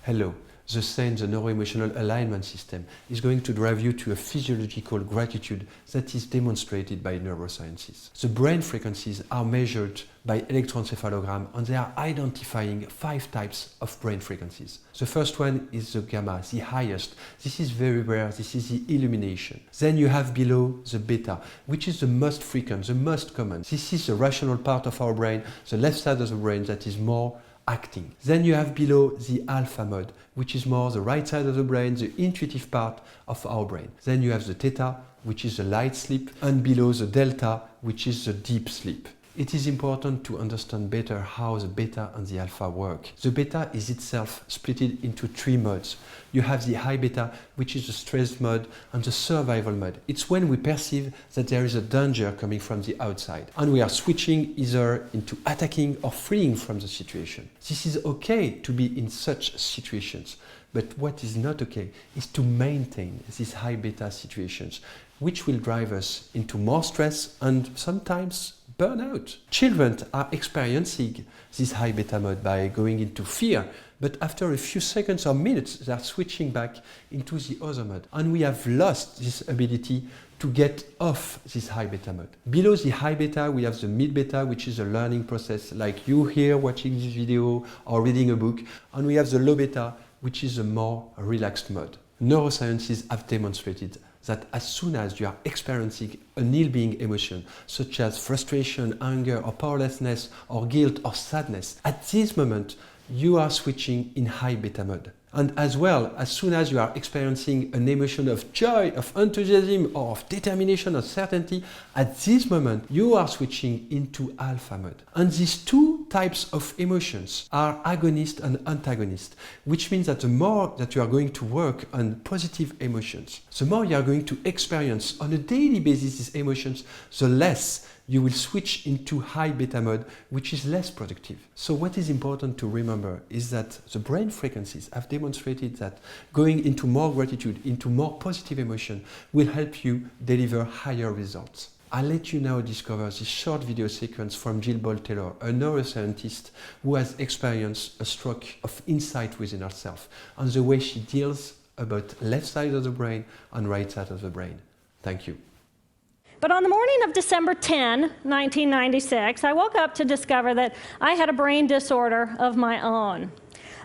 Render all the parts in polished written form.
Hello. The SANE, the Neuroemotional Alignment System, is going to drive you to a physiological gratitude that is demonstrated by neurosciences. The brain frequencies are measured by electroencephalogram, and they are identifying 5 types of brain frequencies. The first one is the gamma, the highest. This is very rare, this is the illumination. Then you have below the beta, which is the most frequent, the most common. This is the rational part of our brain, the left side of the brain that is more acting. Then you have below the alpha mode, which is more the right side of the brain, the intuitive part of our brain. Then you have the theta, which is the light sleep, and below the delta, which is the deep sleep. It is important to understand better how the beta and the alpha work. The beta is itself split into 3 modes. You have the high beta, which is the stress mode, and the survival mode. It's when we perceive that there is a danger coming from the outside, and we are switching either into attacking or fleeing from the situation. This is okay to be in such situations, but what is not okay is to maintain these high beta situations, which will drive us into more stress and sometimes burnout. Children are experiencing this high beta mode by going into fear, but after a few seconds or minutes, they are switching back into the other mode. And we have lost this ability to get off this high beta mode. Below the high beta, we have the mid beta, which is a learning process, like you here watching this video or reading a book. And we have the low beta, which is a more relaxed mode. Neurosciences have demonstrated that as soon as you are experiencing an ill-being emotion, such as frustration, anger, or powerlessness, or guilt, or sadness, at this moment, you are switching in high beta mode. And as well, as soon as you are experiencing an emotion of joy, of enthusiasm, or of determination, or certainty, at this moment, you are switching into alpha mode. And these 2 types of emotions are agonist and antagonist, which means that the more that you are going to work on positive emotions, the more you are going to experience on a daily basis these emotions, the less you will switch into high beta mode, which is less productive. So what is important to remember is that the brain frequencies have demonstrated that going into more gratitude, into more positive emotion, will help you deliver higher results. I'll let you now discover this short video sequence from Jill Bolte-Taylor, a neuroscientist who has experienced a stroke of insight within herself, and the way she deals about left side of the brain and right side of the brain. Thank you. But on the morning of December 10, 1996, I woke up to discover that I had a brain disorder of my own.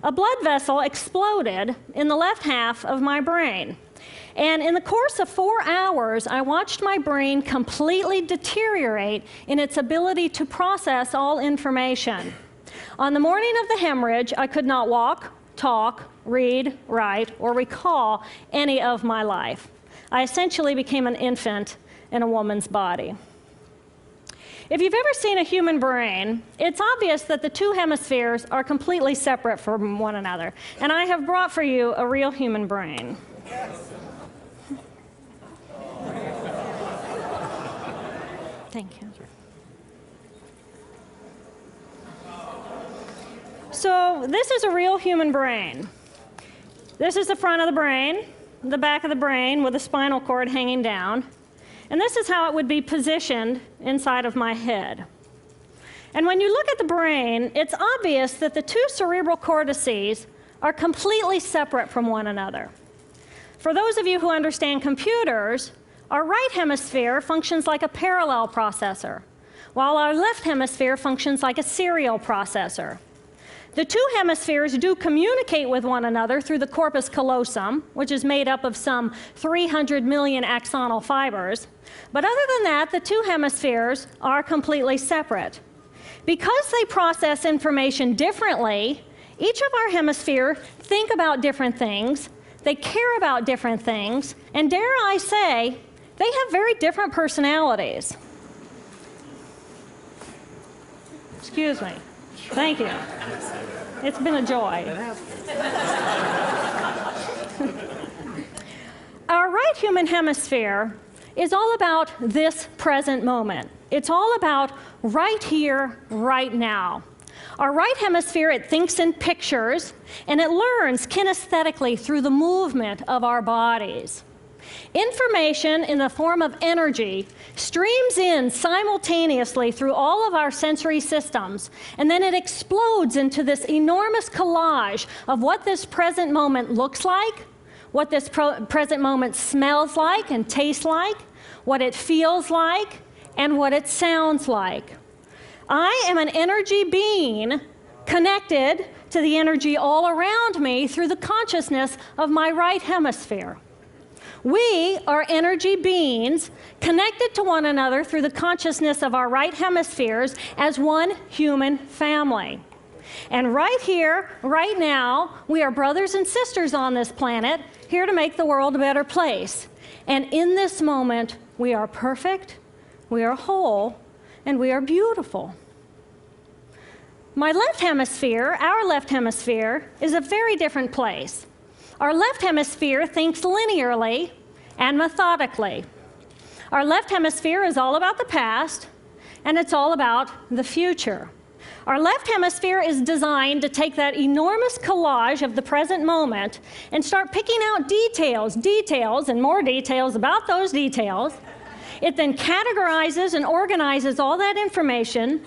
A blood vessel exploded in the left half of my brain. And in the course of 4 hours, I watched my brain completely deteriorate in its ability to process all information. On the morning of the hemorrhage, I could not walk, talk, read, write, or recall any of my life. I essentially became an infant in a woman's body. If you've ever seen a human brain, it's obvious that the 2 hemispheres are completely separate from one another. And I have brought for you a real human brain. Thank you. So this is a real human brain. This is the front of the brain, the back of the brain with the spinal cord hanging down. And this is how it would be positioned inside of my head. And when you look at the brain, it's obvious that the 2 cerebral cortices are completely separate from one another. For those of you who understand computers, our right hemisphere functions like a parallel processor, while our left hemisphere functions like a serial processor. The 2 hemispheres do communicate with one another through the corpus callosum, which is made up of some 300 million axonal fibers. But other than that, the 2 hemispheres are completely separate. Because they process information differently, each of our hemispheres think about different things, they care about different things, and dare I say, they have very different personalities. Excuse me. Thank you. It's been a joy. Our right human hemisphere is all about this present moment. It's all about right here, right now. Our right hemisphere, it thinks in pictures, and it learns kinesthetically through the movement of our bodies. Information in the form of energy streams in simultaneously through all of our sensory systems, and then it explodes into this enormous collage of what this present moment looks like, what this present moment smells like and tastes like, what it feels like, and what it sounds like. I am an energy being connected to the energy all around me through the consciousness of my right hemisphere. We are energy beings connected to one another through the consciousness of our right hemispheres as one human family. And right here, right now, we are brothers and sisters on this planet, here to make the world a better place. And in this moment, we are perfect, we are whole, and we are beautiful. My left hemisphere, our left hemisphere, is a very different place. Our left hemisphere thinks linearly and methodically. Our left hemisphere is all about the past, and it's all about the future. Our left hemisphere is designed to take that enormous collage of the present moment and start picking out details, and more details about those details. It then categorizes and organizes all that information,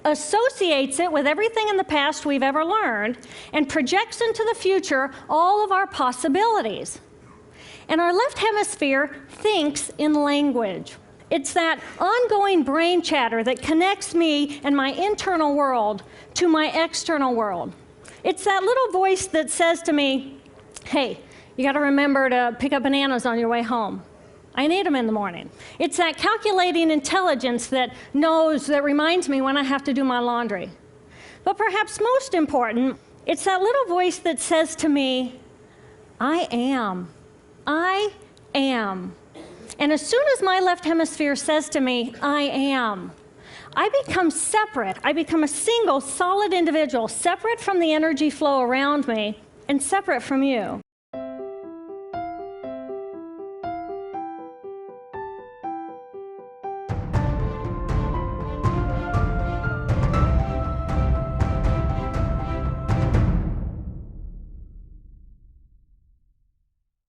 associates it with everything in the past we've ever learned, and projects into the future all of our possibilities. And our left hemisphere thinks in language. It's that ongoing brain chatter that connects me and my internal world to my external world. It's that little voice that says to me, hey, you got to remember to pick up bananas on your way home. I need them in the morning. It's that calculating intelligence that reminds me when I have to do my laundry. But perhaps most important, it's that little voice that says to me, I am. And as soon as my left hemisphere says to me, I am, I become separate. I become a single, solid individual, separate from the energy flow around me and separate from you.